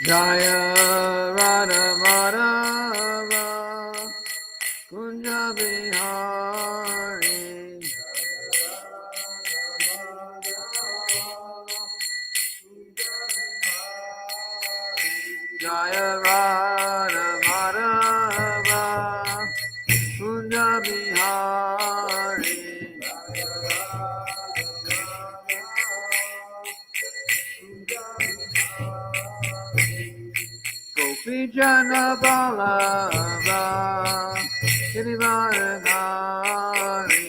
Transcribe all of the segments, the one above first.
Jaya Radha Madhava Kunja Bihari Jaya Radha Madhava Kunja Bihari Gopi Jana Balava Girivaranari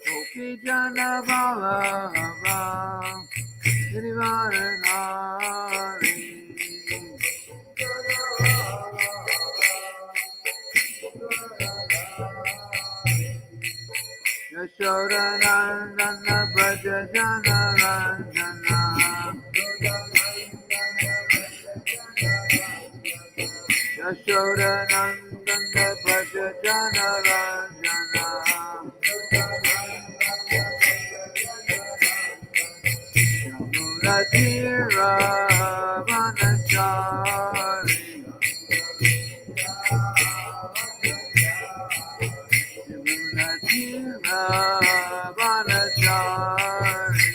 Gopi Jana Balava Girivaranari Yashodanandana Braja Jana Ranjana Yashodanandana Braja Jana Ranjana Yamuna Tira Vanachari Yamuna Tira Vanachari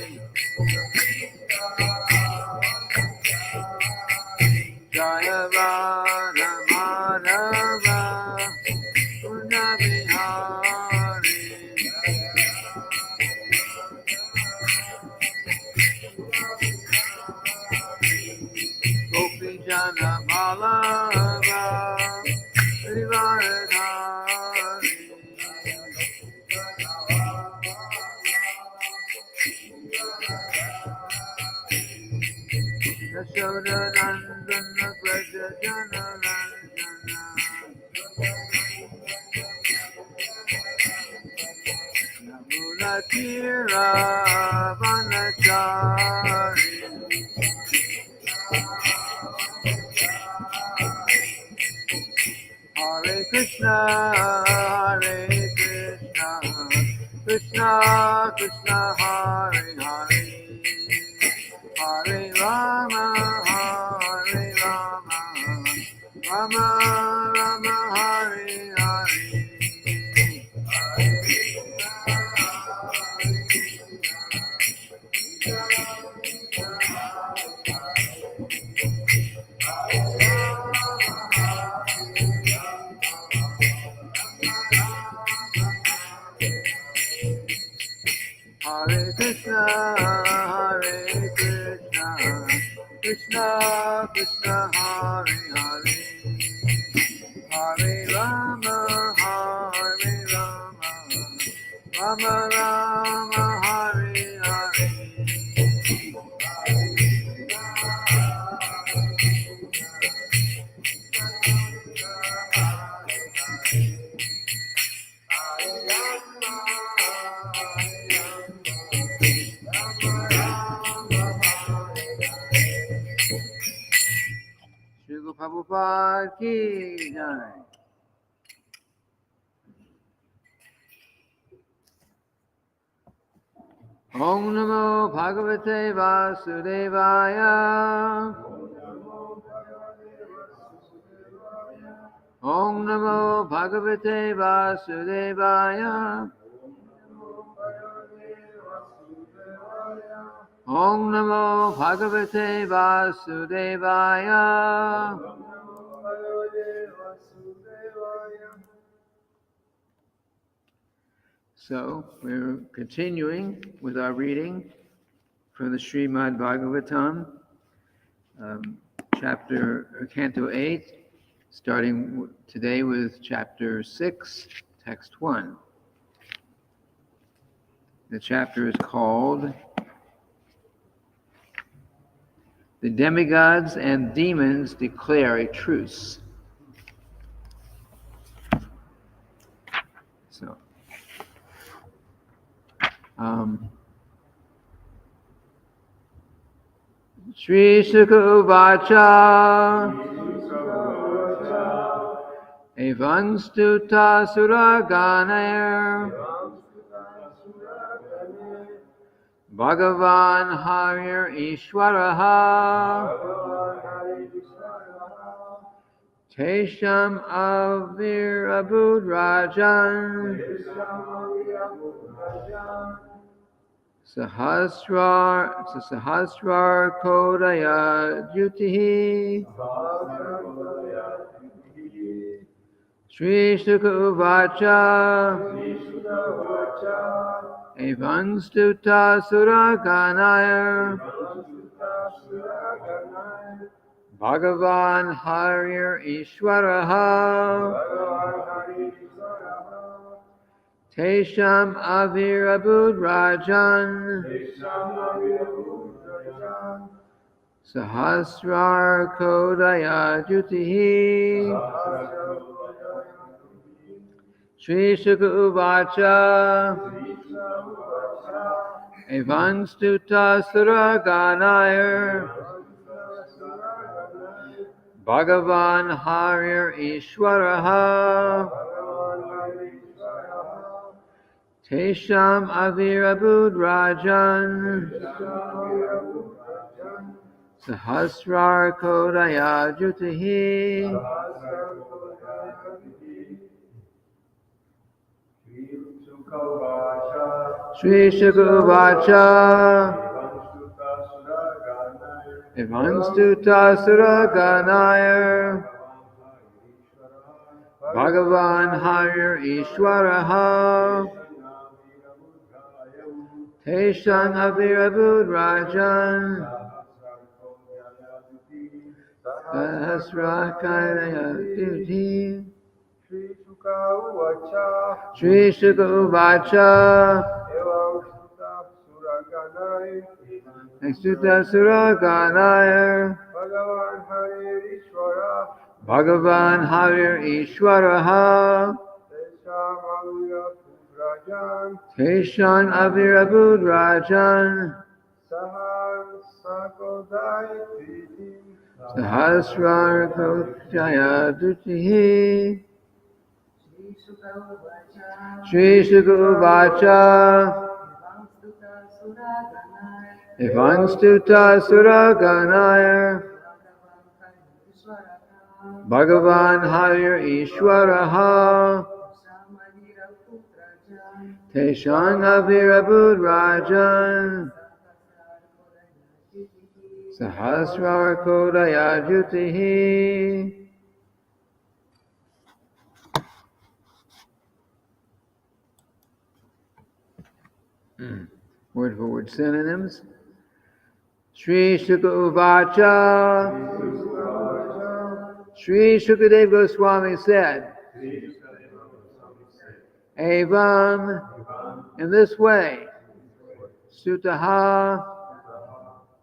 Jaya Radha Madhava Kunja Bihari Gopi Jana Malava Girivaradhari Yashodanandana Braja Jana Ranjana Yamuna Tira Vanachari Hare Krishna, Hare Krishna, Krishna Krishna, Hare Hare, Hare Rama, Hare Rama, Rama Rama, Hare Hare. Hare Krishna, Hare Krishna, Krishna Krishna, Hare Hare, Hare Rama, Hare Rama, Rama Rama, Hare Hare. Srila Prabhupada ki jai. Om Namo Bhagavate Vasudevaya. Om Namo Bhagavate Vasudevaya. Om Namo Bhagavate Vasudevaya. So, we're continuing with our reading from the Srimad-bhagavatam, Canto 8, starting today with Chapter 6, Text 1. The chapter is called The Demigods and Demons Declare a Truce. So, Shri Sukha Uvacha Evan Stuta Suraganair Bhagavan Harir Ishwaraha Tesham Avir Abud Rajan Sahasrar Kodaya Jutihi Shri Sukha Uvacha Evan Stuta Suraganaya Bhagavan Harir Ishwaraha Tesham Avir Abud Rajan Sahasrar Kodaya Jutihi Shri Sukha Uvacha Evan Stuta Suraganaya Bhagavan Harir Ishwaraha Tesham Avir Abud Rajan Sahasrar Kodaya Jutihi Shri Sukha Uvacha Evan Stuta Suraganaya Bhagavan Harir Ishwaraha Teshan Avir Abud Rajan Sahasra Kodaya Jutihi Shri Sukha Uvacha Eksuta Suraganaya Bhagavan Harir Ishwaraha Teshan Avir Abud Rajan Sahasrar Kodaya Jutihi Shri Sukha Uvacha Evan Stuta Suraganaya Bhagavan Harir Ishwaraha Teshan Avir Abud Rajan Sahasrar Kodaya Jutihi Word for word synonyms. Shri Sukha Uvacha Shri Sukadeva Goswami said, Evam, in this way, Sutaha,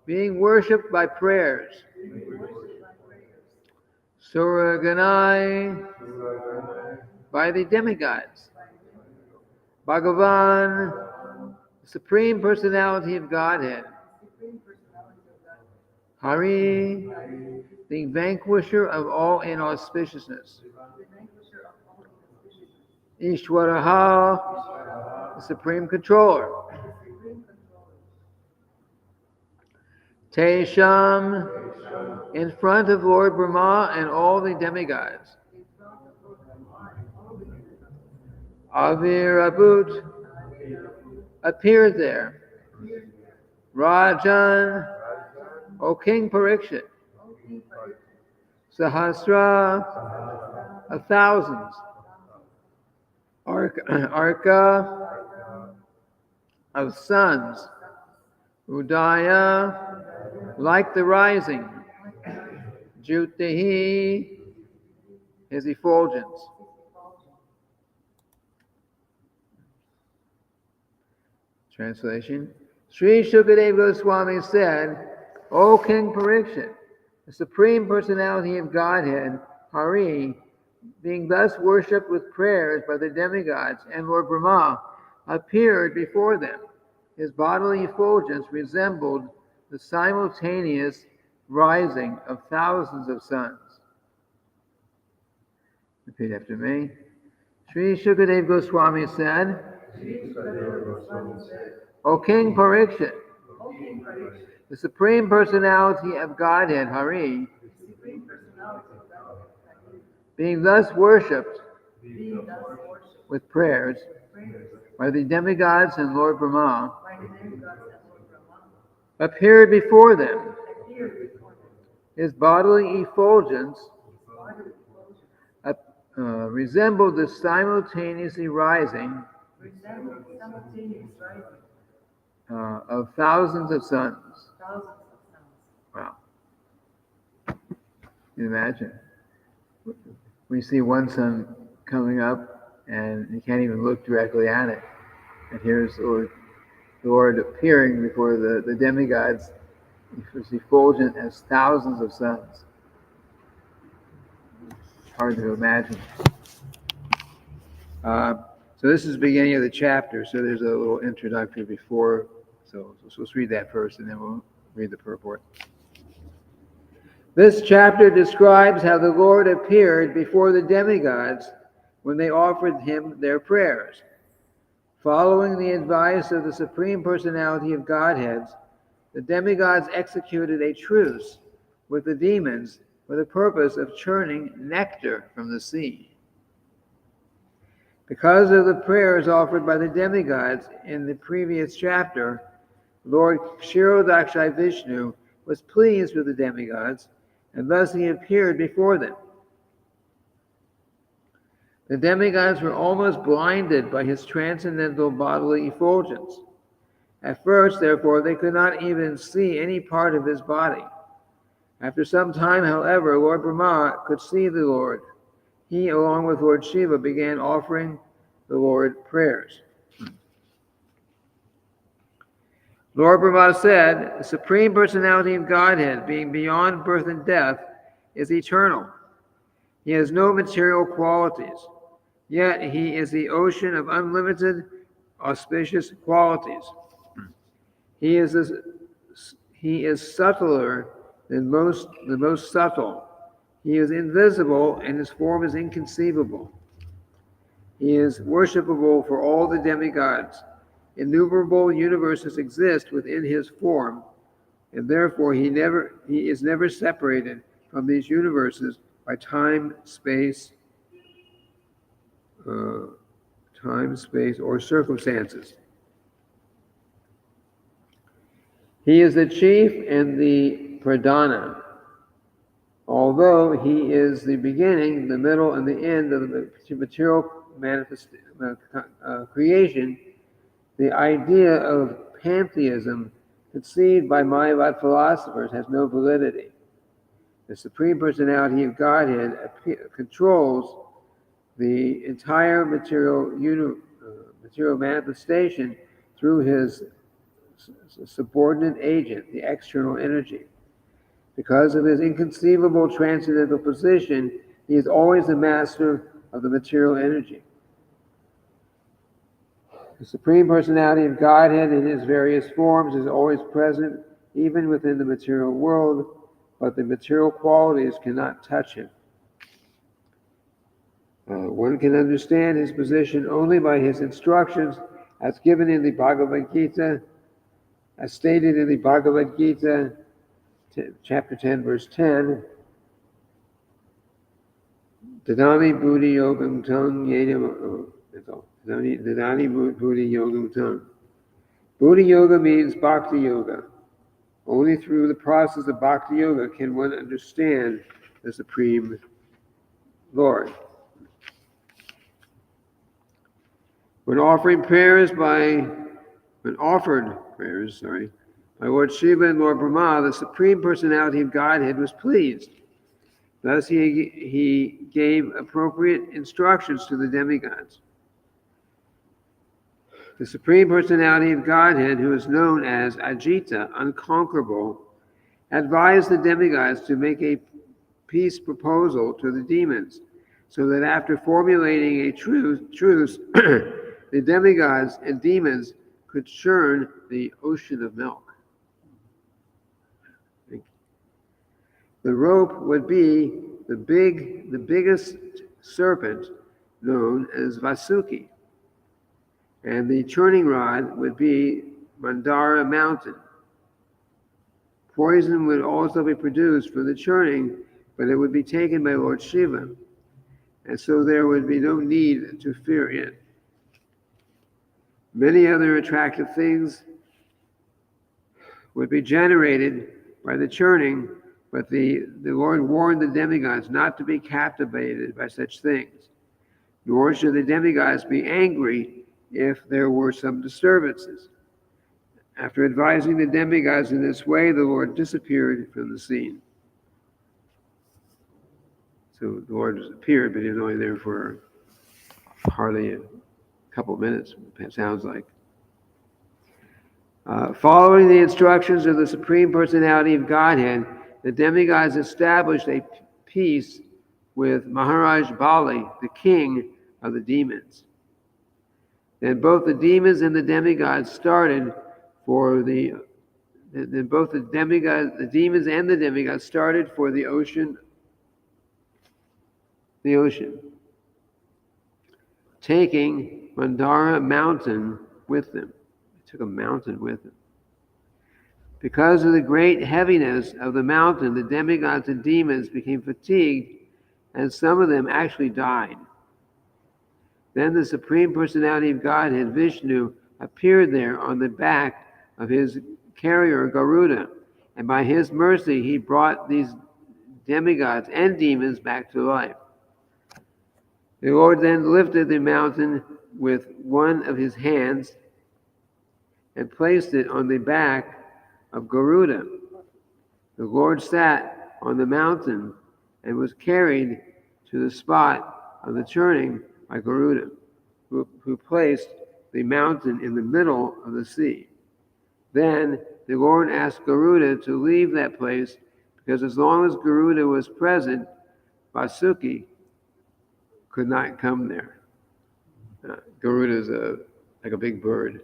being worshipped by prayers, Suraganai, by the demigods, Bhagavan, the Supreme Personality of Godhead, Hari, the vanquisher of all inauspiciousness, Ishwaraha, the Supreme Controller, Tesham, in front of Lord Brahma and all the demigods, Avir Abut, appeared there, Rajan, O King Parikshit, Sahasra, of thousands, Arka, of suns, Udaya, like the rising, Jutihi, his effulgence. Translation. Sri Sukadeva Goswami said, O King Parikshit, the Supreme Personality of Godhead, Hari, being thus worshipped with prayers by the demigods and Lord Brahma, appeared before them. His bodily effulgence resembled the simultaneous rising of thousands of suns. Repeat after me. Sri Shukadev Goswami said, O King Parikshit, the Supreme Personality of Godhead, Hari, being thus worshipped with prayers by the demigods and Lord Brahma, appeared before them. His bodily effulgence resembled the simultaneously rising of thousands of suns. Wow. Can you imagine? We see one sun coming up and you can't even look directly at it. And here's the Lord appearing before the demigods. He was effulgent as thousands of suns. It's hard to imagine. So this is the beginning of the chapter. So there's a little introductory before. So let's read that first and then we'll read the purport. This chapter describes how the Lord appeared before the demigods when they offered him their prayers. Following the advice of the Supreme Personality of Godhead, the demigods executed a truce with the demons for the purpose of churning nectar from the sea. Because of the prayers offered by the demigods in the previous chapter, Lord Kshirodakshai Vishnu was pleased with the demigods, and thus he appeared before them. The demigods were almost blinded by his transcendental bodily effulgence. At first, therefore, they could not even see any part of his body. After some time, however, Lord Brahma could see the Lord. He, along with Lord Shiva, began offering the Lord prayers. Lord Brahma said, the Supreme Personality of Godhead, being beyond birth and death, is eternal. He has no material qualities, yet he is the ocean of unlimited, auspicious qualities. He is subtler than the most subtle. He is invisible, and his form is inconceivable. He is worshipable for all the demigods. Innumerable universes exist within his form, and therefore he is never separated from these universes by time, space, or circumstances. He is the chief and the pradhana. Although he is the beginning, the middle, and the end of the material creation, the idea of pantheism conceived by Mayavad philosophers has no validity. The Supreme Personality of Godhead controls the entire material manifestation through his subordinate agent, the external energy. Because of his inconceivable transcendental position, he is always the master of the material energy. The Supreme Personality of Godhead in his various forms is always present, even within the material world, but the material qualities cannot touch him. One can understand his position only by his instructions as given in the Bhagavad Gita, as stated in the Bhagavad Gita, chapter 10, verse 10. Dadami buddhi yogam tung yedam. Dadani buddhi yogam tung. Buddhi yoga means bhakti yoga. Only through the process of bhakti yoga can one understand the Supreme Lord. When offered prayers by Lord Shiva and Lord Brahma, the Supreme Personality of Godhead was pleased. Thus he gave appropriate instructions to the demigods. The Supreme Personality of Godhead, who is known as Ajita, unconquerable, advised the demigods to make a peace proposal to the demons, so that after formulating a truce, the demigods and demons could churn the ocean of milk. The rope would be the biggest serpent known as Vasuki. And the churning rod would be Mandara mountain. Poison would also be produced from the churning, but it would be taken by Lord Shiva. And so there would be no need to fear it. Many other attractive things would be generated by the churning, but the Lord warned the demigods not to be captivated by such things, nor should the demigods be angry if there were some disturbances. After advising the demigods in this way, the Lord disappeared from the scene. So the Lord appeared, but he was only there for hardly a couple minutes, it sounds like. Following the instructions of the Supreme Personality of Godhead, the demigods established a peace with Maharaj Bali, the king of the demons. Then both the demons and the demigods started for the demons and the demigods started for the ocean, taking Mandara mountain with them. They took a mountain with them. Because of the great heaviness of the mountain, the demigods and demons became fatigued, and some of them actually died. Then the Supreme Personality of Godhead, Vishnu, appeared there on the back of his carrier, Garuda, and by his mercy he brought these demigods and demons back to life. The Lord then lifted the mountain with one of his hands and placed it on the back of Garuda. The Lord sat on the mountain and was carried to the spot of the churning by Garuda, who placed the mountain in the middle of the sea. Then the Lord asked Garuda to leave that place, because as long as Garuda was present, Vasuki could not come there. Garuda is like a big bird.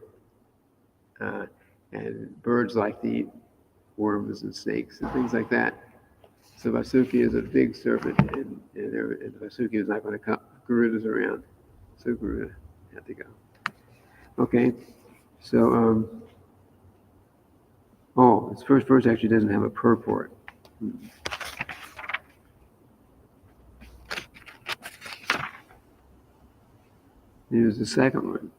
And birds like to eat worms and snakes and things like that. So Vasuki is a big serpent, and Vasuki is not going to come. Garuda's around, so Garuda had to go. Okay, so this first verse actually doesn't have a purport. Here's the second one.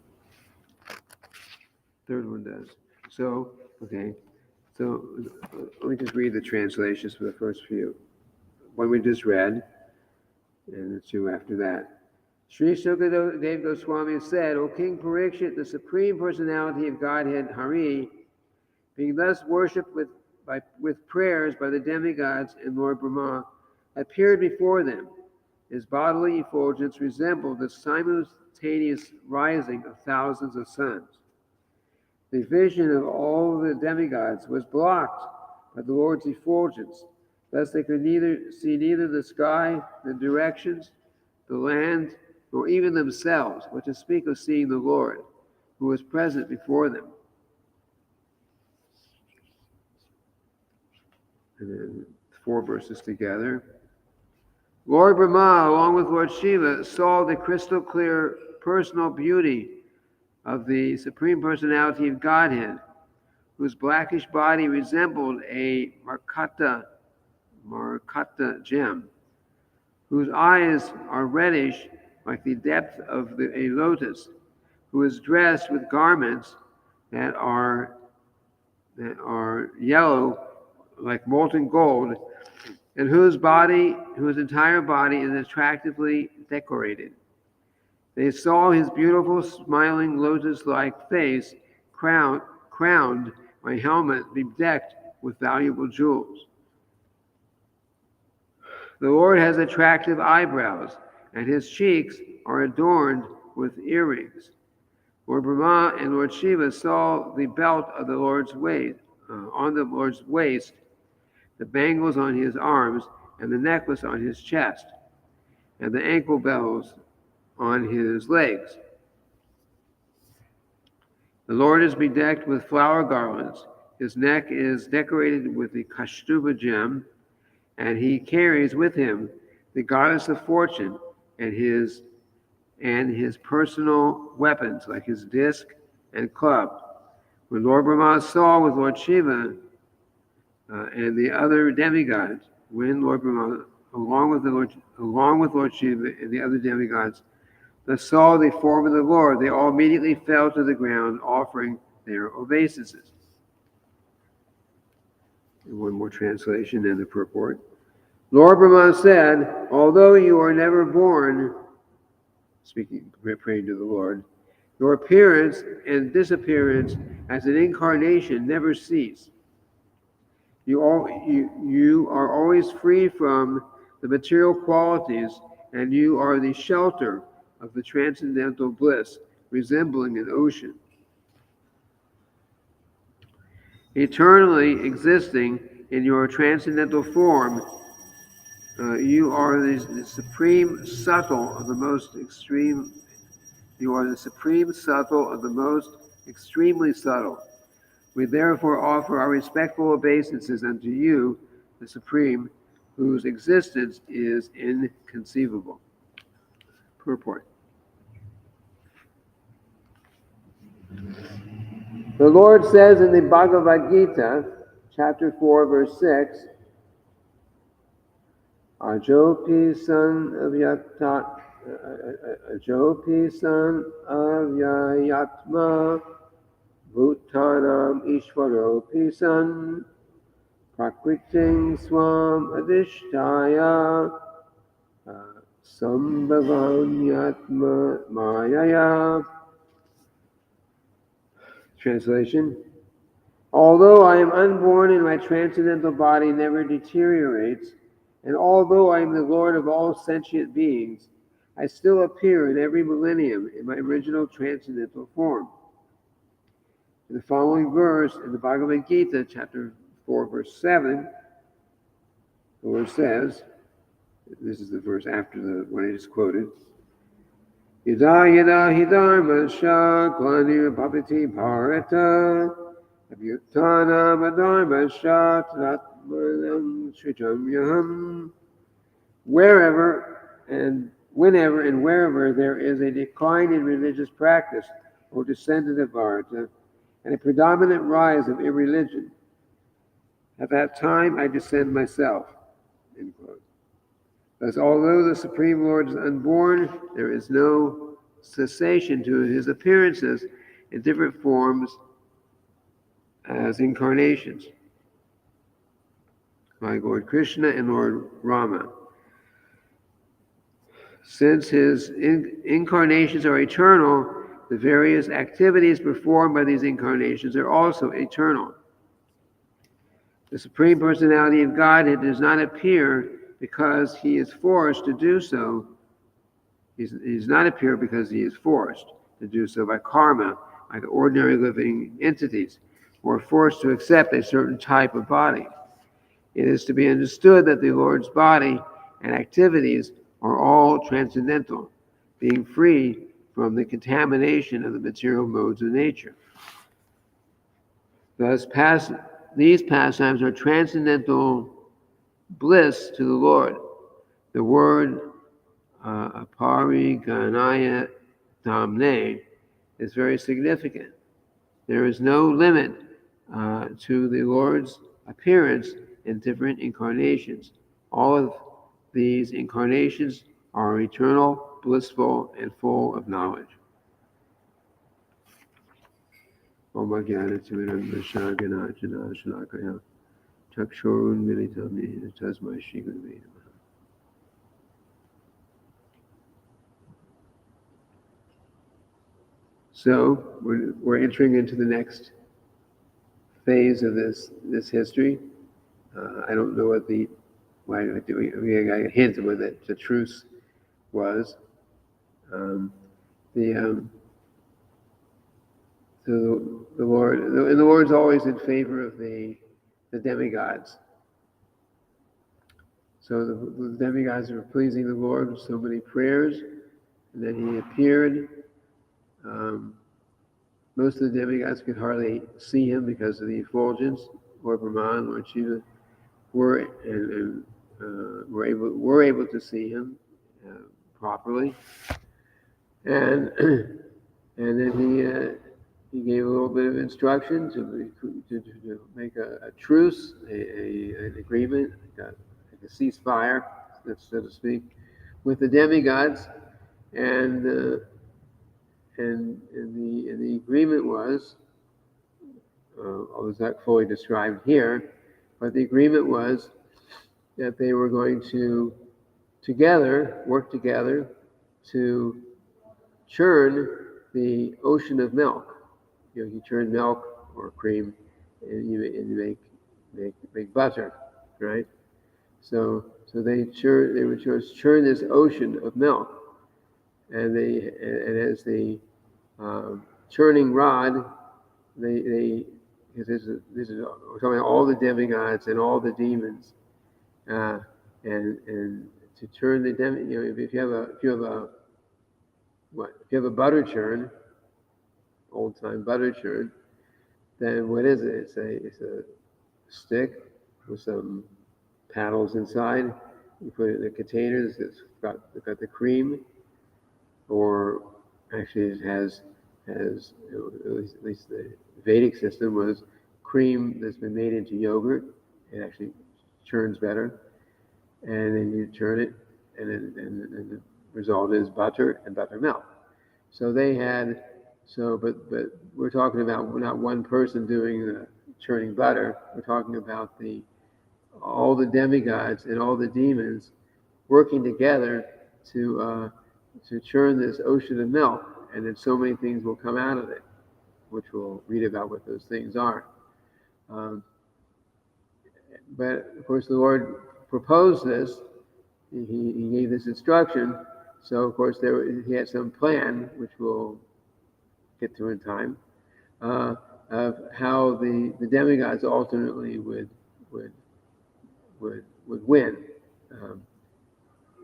Third one does. So, okay. So let me just read the translations for the first few. One we just read, and the two after that. Sri Sukadeva Goswami said, O King Parikshit, the Supreme Personality of Godhead, Hari, being thus worshipped with prayers by the demigods and Lord Brahma, appeared before them. His bodily effulgence resembled the simultaneous rising of thousands of suns. The vision of all the demigods was blocked by the Lord's effulgence. Thus they could see neither the sky, the directions, the land, nor even themselves, what to speak of seeing the Lord, who was present before them. And then 4 verses together. Lord Brahma, along with Lord Shiva, saw the crystal clear personal beauty of the Supreme Personality of Godhead, whose blackish body resembled a Markata gem, whose eyes are reddish like the depth of a lotus, who is dressed with garments that are yellow like molten gold, and whose entire body is attractively decorated. They saw his beautiful, smiling, lotus-like face crowned by a helmet bedecked with valuable jewels. The Lord has attractive eyebrows, and his cheeks are adorned with earrings. Lord Brahma and Lord Shiva saw the belt of the Lord's waist, on the Lord's waist, the bangles on his arms, and the necklace on his chest, and the ankle bells on his legs. The Lord is bedecked with flower garlands. His neck is decorated with the Kaustuba gem, and he carries with him the goddess of fortune and his personal weapons like his disc and club. When Lord Brahma saw with Lord Shiva and the other demigods, when Lord Brahma, along with Lord Shiva and the other demigods, saw the form of the Lord, they all immediately fell to the ground, offering their obeisances. And one more translation and the purport. Lord Brahma said, although you are never born, praying to the Lord, your appearance and disappearance as an incarnation never cease. You are always free from the material qualities, and you are the shelter of the transcendental bliss, resembling an ocean. Eternally existing in your transcendental form, you are the supreme subtle of the most extreme. You are the supreme subtle of the most extremely subtle. We therefore offer our respectful obeisances unto you, the Supreme, whose existence is inconceivable. Purport. The Lord says in the Bhagavad Gita, chapter 4, verse 6, Ajopi son avyayatma bhutanam ishvaropi san prakriting swam adhishtaya sambhavanyatma mayaya. Translation. Although I am unborn and my transcendental body never deteriorates, and although I am the Lord of all sentient beings, I still appear in every millennium in my original transcendental form. In the following verse, in the Bhagavad Gita, chapter 4, verse 7, the Lord says, this is the verse after the one I just quoted, Yada yada hidharmasya glanir bhavati bharata abhyutana madharmasya tatmanam sritamyaham. Wherever and whenever and wherever there is a decline in religious practice or descendant of Bharata, and a predominant rise of irreligion, at that time I descend myself. End quote. Thus, although the Supreme Lord is unborn, there is no cessation to his appearances in different forms as incarnations by Lord Krishna and Lord Rama. Since his incarnations are eternal, the various activities performed by these incarnations are also eternal. The Supreme Personality of Godhead does not appear because he is forced to do so. He does not appear because he is forced to do so by karma, like ordinary living entities, who are forced to accept a certain type of body. It is to be understood that the Lord's body and activities are all transcendental, being free from the contamination of the material modes of nature. Thus, these pastimes are transcendental bliss to the Lord. The word apariganaya damne is very significant. There is no limit to the Lord's appearance in different incarnations. All of these incarnations are eternal, blissful, and full of knowledge. Om Jnana Timirandasya Ganachana Shalakaya Chakshurun Militam Nihina Tasmai Shri Gurave Namaha. So we're entering into the next phase of this history. I don't know what we got a hint of what the truce was. So the Lord's always in favor of the demigods. So the demigods were pleasing the Lord with so many prayers, and then he appeared. Most of the demigods could hardly see him because of the effulgence. Lord Brahma and Lord Shiva were, and were able to see him properly, and and then he gave a little bit of instruction to make a truce, an agreement, like a ceasefire, so to speak, with the demigods, and the agreement was, although it's not fully described here, but the agreement was that they were going to work together to churn the ocean of milk. You churn milk or cream, and you make butter, right? So they would churn this ocean of milk, and as the churning rod, they this is we're talking about all the demigods and all the demons, and to churn the if you have a butter churn, old time butter churn, then what is it? It's a stick with some paddles inside. You put it in a container that's got the cream, or actually it has at least the Vedic system was cream that's been made into yogurt. It actually churns better, and then you churn it, and the result is butter and buttermilk. So they had, but we're talking about not one person doing the churning butter. We're talking about all the demigods and all the demons working together to churn this ocean of milk, and then so many things will come out of it, which we'll read about what those things are. But of course, the Lord proposed this. He gave this instruction. So of course, he had some plan, which we'll get to in time, of how the demigods ultimately would win.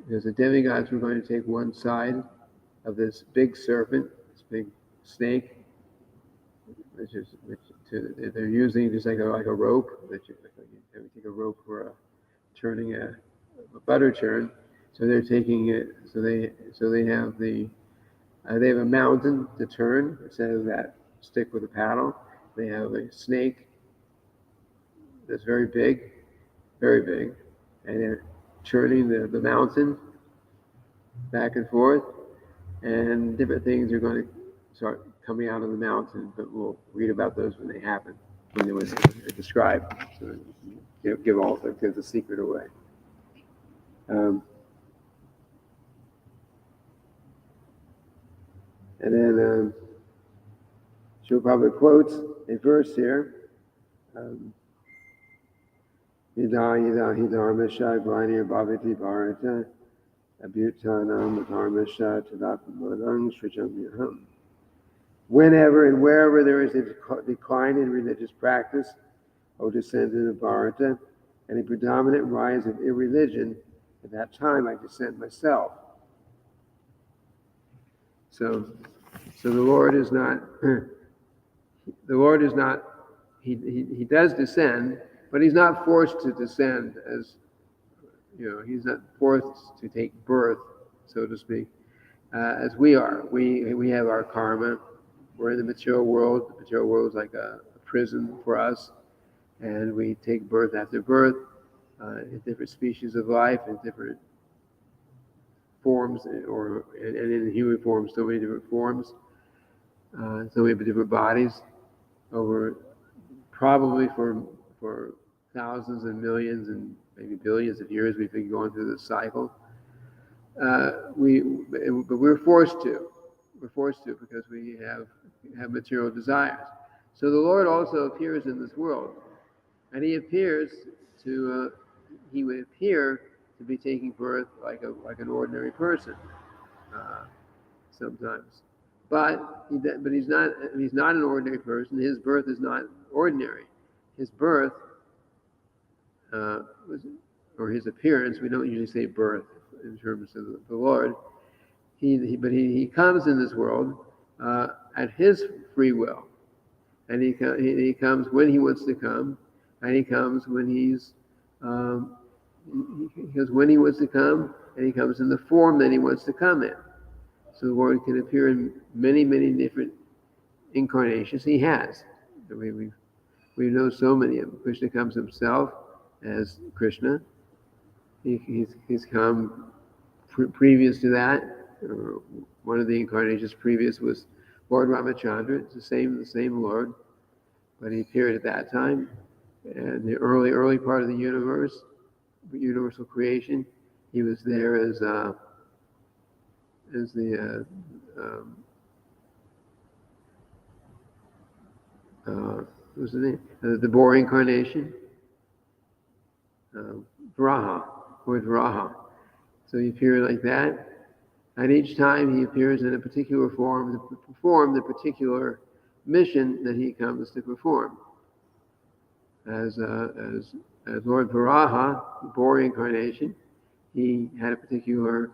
Because the demigods were going to take one side of this big serpent, this big snake, which they're using just like a rope. That you take a rope for turning a butter churn. So they're taking it. So they have a mountain to turn instead of that stick with a paddle. They have a snake that's very big, and they're churning the mountain back and forth, and different things are going to start coming out of the mountain, but we'll read about those when they happen, when they're described. So give the secret away. And then Srila Prabhupada quotes a verse here. Yada yada hi dharmasha glanir bhavati bharata abhutanam dharmasha tadapadang srijam yaham. Whenever and wherever there is a decline in religious practice, O descendant of Bharata, and a predominant rise of irreligion, at that time I descend myself. So the Lord is not. He does descend, but he's not forced to descend as he's not forced to take birth, so to speak, as we are. We have our karma. We're in the material world. The material world is like a prison for us, and we take birth after birth in different species of life, in different forms, and in human form, so many different forms. So we have different bodies over probably for thousands and millions and maybe billions of years. We've been going through this cycle. But we're forced to. We're forced to because we have material desires. So the Lord also appears in this world, and he would appear to be taking birth like an ordinary person sometimes. But he's not an ordinary person. His birth is not ordinary. His birth or his appearance. We don't usually say birth in terms of the Lord. He comes in this world at his free will, and he comes when he wants to come, and he comes when he's because when he wants to come, and he comes in the form that he wants to come in. So the Lord can appear in many, many different incarnations. He has. We know so many of them. Krishna comes himself as Krishna. He's come previous to that. One of the incarnations previous was Lord Ramachandra. It's the same Lord, but he appeared at that time. And the early part of the universal creation, he was there as the what was the name? The boar incarnation, Varaha, Lord Varaha. So he appeared like that, and each time he appears in a particular form to perform the particular mission that he comes to perform. As Lord Varaha, the boar incarnation, he had a particular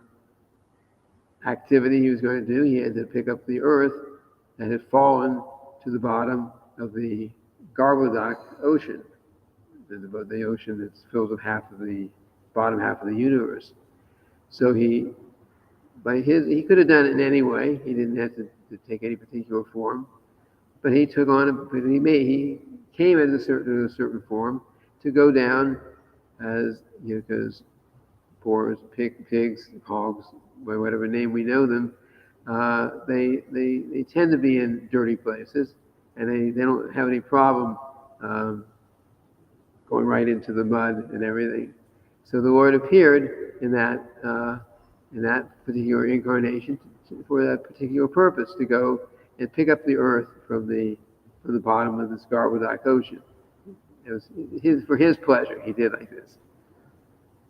activity he was going to do. He had to pick up the earth that had fallen to the bottom of the Garbhodak ocean, the ocean that's filled with bottom half of the universe. So he could have done it in any way. He didn't have to take any particular form, but he took on he came as a certain form to go down as because boars, pigs, hogs, by whatever name we know them, they tend to be in dirty places, and they don't have any problem going right into the mud and everything. So the Lord appeared in that particular incarnation for that particular purpose, to go and pick up the earth from the bottom of the Garbhodak ocean. It was for his pleasure. He did like this.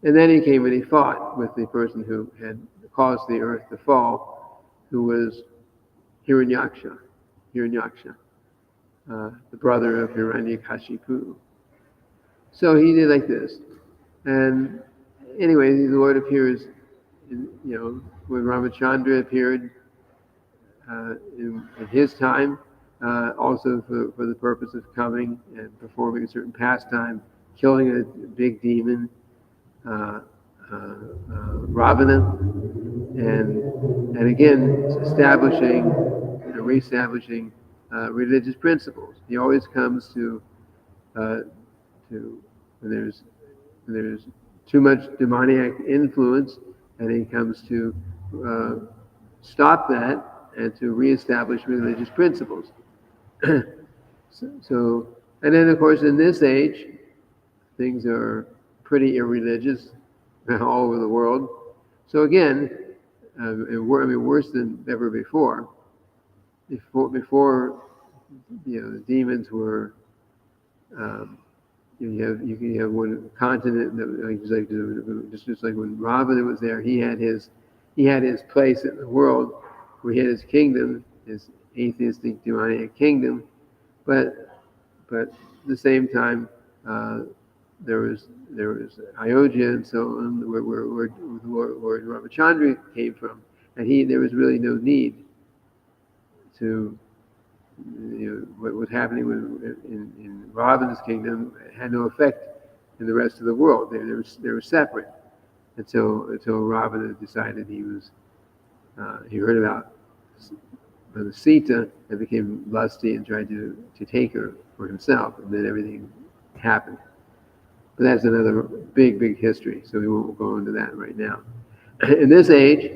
And then he came and he fought with the person who had caused the earth to fall, who was Hiranyaksha, the brother of Hiranyakashipu. So he did like this. And anyway, the Lord appears, when Ramachandra appeared in his time, also for the purpose of coming and performing a certain pastime, killing a big demon, Ravana, and again reestablishing religious principles. He always comes to when there's too much demoniac influence, and he comes to stop that and to reestablish religious principles. So, and then of course in this age, things are pretty irreligious all over the world. So again, worse than ever before. Before the demons were. You can have one continent that just like when Ravana was there, he had his place in the world, where he had his kingdom, his atheistic demoniac kingdom, but at the same time there was Ayodhya and so on, where Lord Ramachandra came from, and there was really no need to. What was happening in Ravana's kingdom had no effect in the rest of the world. They were separate until Ravana decided he heard about the Sita and became lusty and tried to take her for himself, and then everything happened. But that's another big history, so we won't go into that right now. In this age,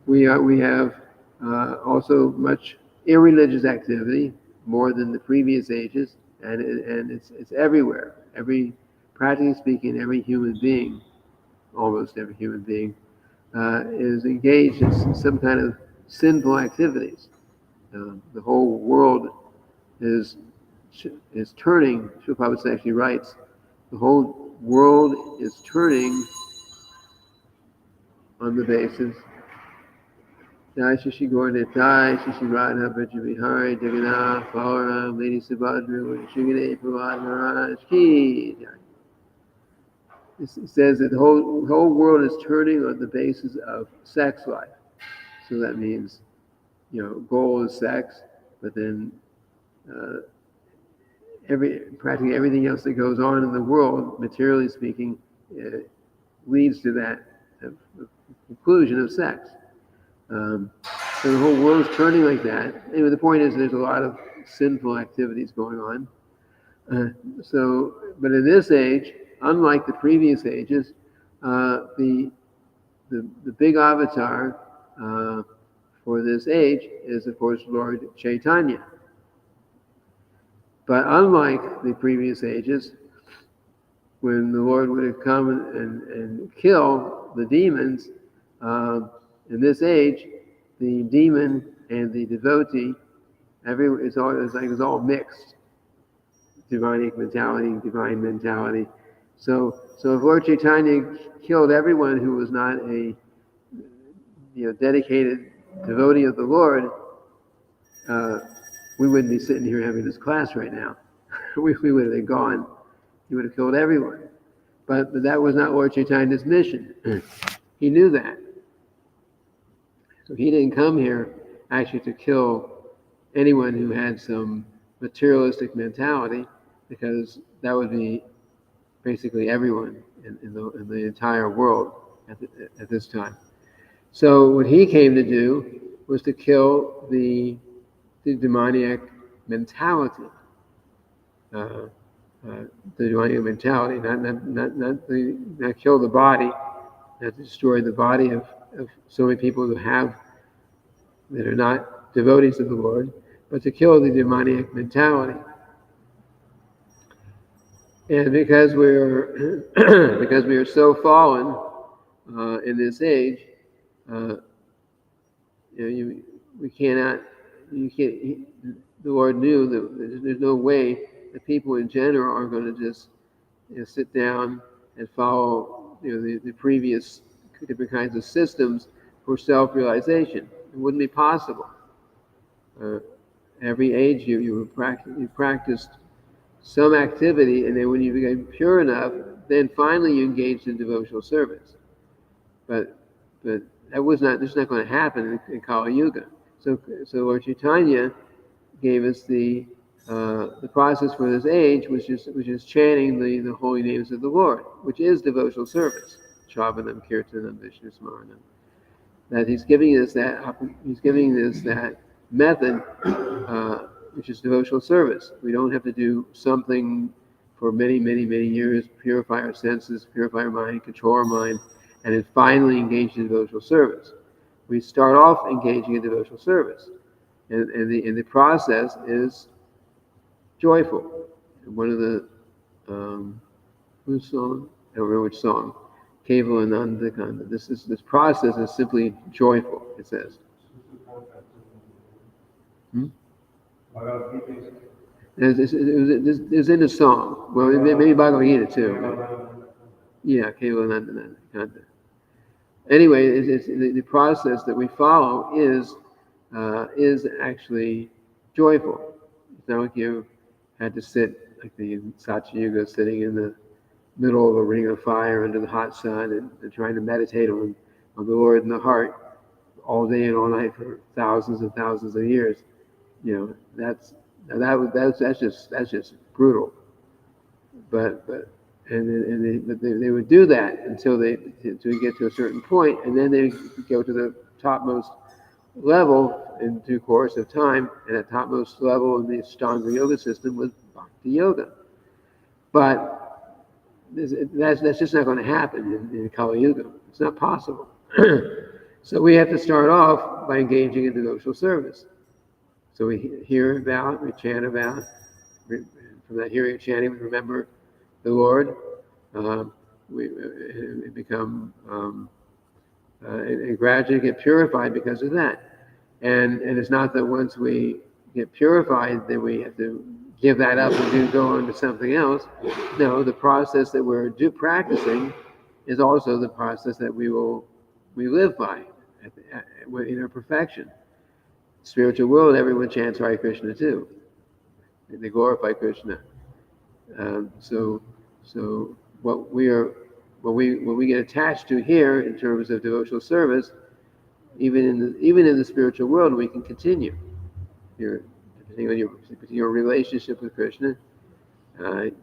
we have also much irreligious activity, more than the previous ages, and it's everywhere. Practically speaking, every human being, almost every human being, is engaged in some kind of sinful activities. The whole world is turning. Srila Prabhupada actually writes, the whole world is turning on the basis. Jai Shishi Gaura-Nitai, Shishi Radha Braja Vihari, Jagannath, Balaram, Lady Subhadra, Shri Prabhupada Maharaj Ki. It says that the whole world is turning on the basis of sex life. So that means, goal is sex, but then practically everything else that goes on in the world, materially speaking, leads to that conclusion of sex. So the whole world's turning like that. Anyway, the point is there's a lot of sinful activities going on. But in this age, unlike the previous ages, the big avatar for this age is, of course, Lord Chaitanya. But unlike the previous ages, when the Lord would have come and kill the demons, in this age, the demon and the devotee, it's all mixed. Demonic mentality, divine mentality. So if Lord Chaitanya killed everyone who was not a dedicated devotee of the Lord, we wouldn't be sitting here having this class right now. we would have been gone. He would have killed everyone. But that was not Lord Chaitanya's mission. He knew that. So he didn't come here actually to kill anyone who had some materialistic mentality, because that would be basically everyone in the entire world at this time. So what he came to do was to kill the demoniac mentality. The demoniac mentality, not kill the body, not destroy the body of so many people that are not devotees of the Lord, but to kill the demoniac mentality. And because we are so fallen in this age, we cannot. You can't. The Lord knew that there's no way that people in general are going to just sit down and follow the previous different kinds of systems for self-realization. It wouldn't be possible. Every age you practiced some activity, and then when you became pure enough, then finally you engaged in devotional service. But that was not. This is not going to happen in Kali Yuga. So Lord Chaitanya gave us the process for this age, which is chanting the holy names of the Lord, which is devotional service. Shravanam, Kirtanam, Vishnu Smaranam. That he's giving us that method, which is devotional service. We don't have to do something for many, many, many years, purify our senses, purify our mind, control our mind, and then finally engage in devotional service. We start off engaging in devotional service, and the process is joyful. One of the whose song? I don't remember which song. Kevalananda Kanda. This process is simply joyful. It says. It's in the song. Well, maybe Bhagavad Gita too. Yeah, Kevalananda Kanda. Anyway, the process that we follow is actually joyful. It's not like you had to sit like the Satya Yuga, sitting in the middle of a ring of fire under the hot sun and trying to meditate on the Lord in the heart all day and all night for thousands and thousands of years. That's just brutal. But they would do that until they get to a certain point, and then they go to the topmost level in due course of time, and that topmost level in the Ashtanga Yoga system was Bhakti Yoga. But that's just not going to happen in Kali Yuga. It's not possible. So we have to start off by engaging in devotional service. So we hear about, we chant about. From that hearing and chanting, we remember the Lord. We become and gradually get purified because of that. And it's not that once we get purified, then we have to give that up and go on to something else. No, the process that we're practicing is also the process that we live by in our perfection. Spiritual world, everyone chants Hare Krishna too. They glorify Krishna. So what we get attached to here in terms of devotional service, even in the spiritual world, we can continue. Depending on your relationship with Krishna,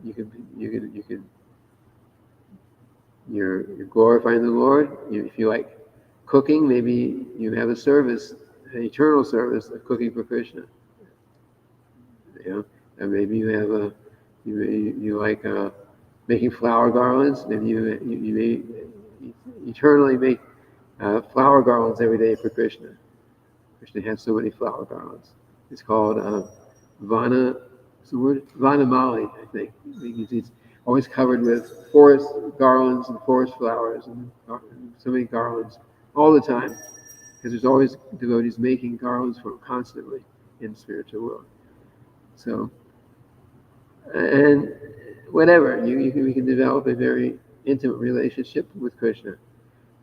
you can you're glorifying the Lord. If you like cooking, maybe you have a service, an eternal service of cooking for Krishna. And maybe you have you like making flower garlands. Maybe you may eternally make flower garlands every day for Krishna. Krishna has so many flower garlands. It's called Vana. What's the word? Vanamali, I think. It's always covered with forest garlands and forest flowers and so many garlands all the time, because there's always devotees making garlands for him constantly in the spiritual world. So, and whatever, we can develop a very intimate relationship with Krishna.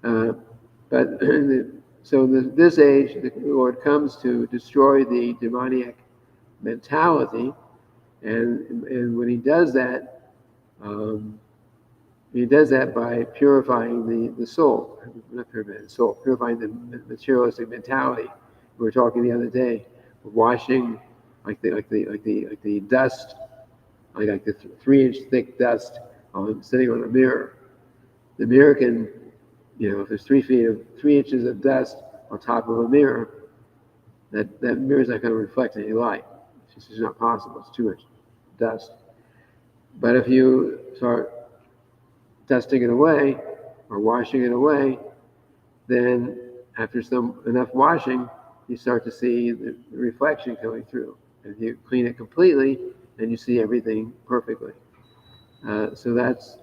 But so in this age, the Lord comes to destroy the demoniac mentality, and when he does that by purifying the soul, not purifying the soul, purifying the materialistic mentality. We were talking the other day, washing like the dust, like the 3-inch thick dust sitting on a mirror. The mirror can, if there's 3 inches of dust on top of a mirror, that mirror is not going to reflect any light. It's just not possible. It's too much dust. But if you start dusting it away or washing it away, then after enough washing, you start to see the reflection coming through. If you clean it completely, then you see everything perfectly. So that's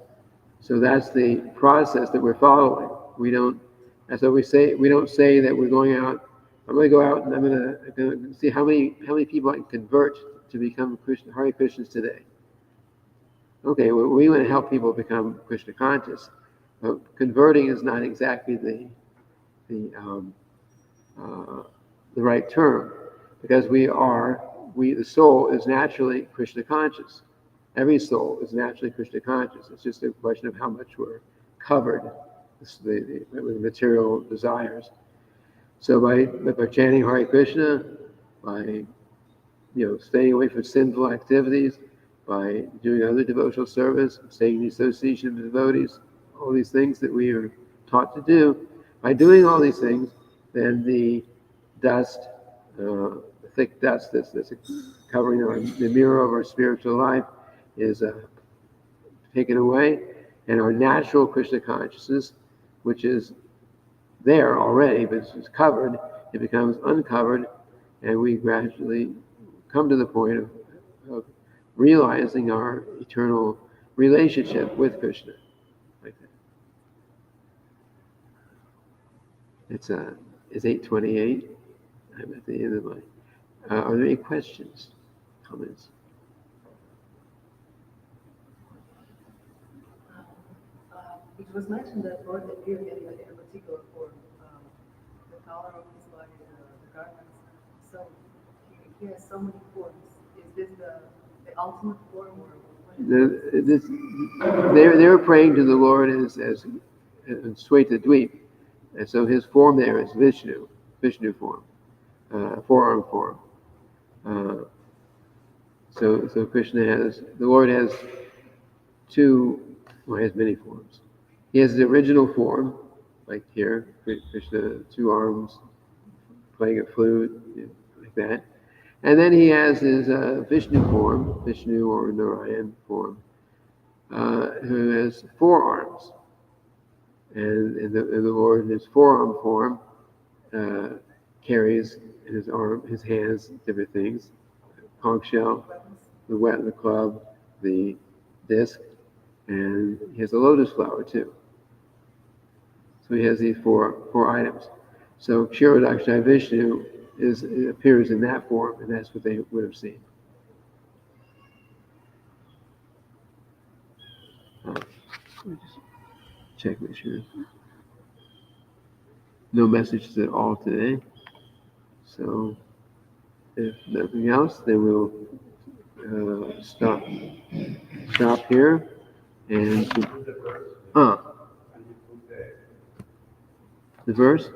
the process that we're following. That's what we say. We don't say that we're going out. I'm going to go out and I'm going to see how many people I can convert to become Hare Krishnas today. Okay, well, we want to help people become Krishna conscious, but converting is not exactly the right term, because the soul is naturally Krishna conscious. Every soul is naturally Krishna conscious. It's just a question of how much we're covered with the material desires. So by chanting Hare Krishna, by staying away from sinful activities, by doing other devotional service, staying in the association of devotees, all these things that we are taught to do, by doing all these things, then the dust, the thick dust that's covering the mirror of our spiritual life is taken away, and our natural Krishna consciousness, which is there already, but it's covered, it becomes uncovered, and we gradually come to the point of realizing our eternal relationship with Krishna. Like that. It's 8:28. I'm at the end of my. Are there any questions, comments? It was mentioned that Lord appeared in a particular form, the color of his body, the garments. So he has so many forms. Is this the ultimate form, or what? They were praying to the Lord as Sweta Dweep, and so his form there is Vishnu form, forearm form. So the Lord has has many forms. He has the original form, like here, Krishna, 2 arms, playing a flute, like that. And then he has his Vishnu form, Vishnu or Narayan form, who has 4 arms. And the Lord in his forearm form carries in his hands different things: conch shell, the club, the disc, and he has a lotus flower too. So he has these 4 items. So Kshirodakshai Vishnu appears in that form, and that's what they would have seen. Let me just check, make sure. No messages at all today. So if nothing else, then we'll stop here. And the verse?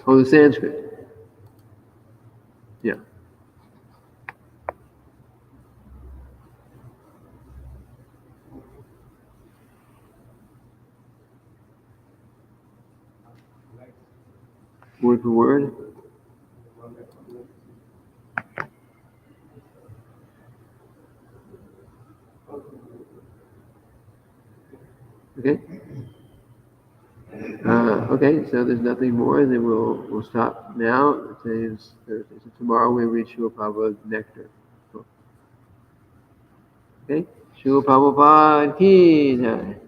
The Sanskrit. Yeah. Word for word. Okay. Okay, so there's nothing more, then we'll stop now. Today is Thursday, so tomorrow we read Srila Prabhupada's Nectar. Okay? Srila Prabhupada ki jai.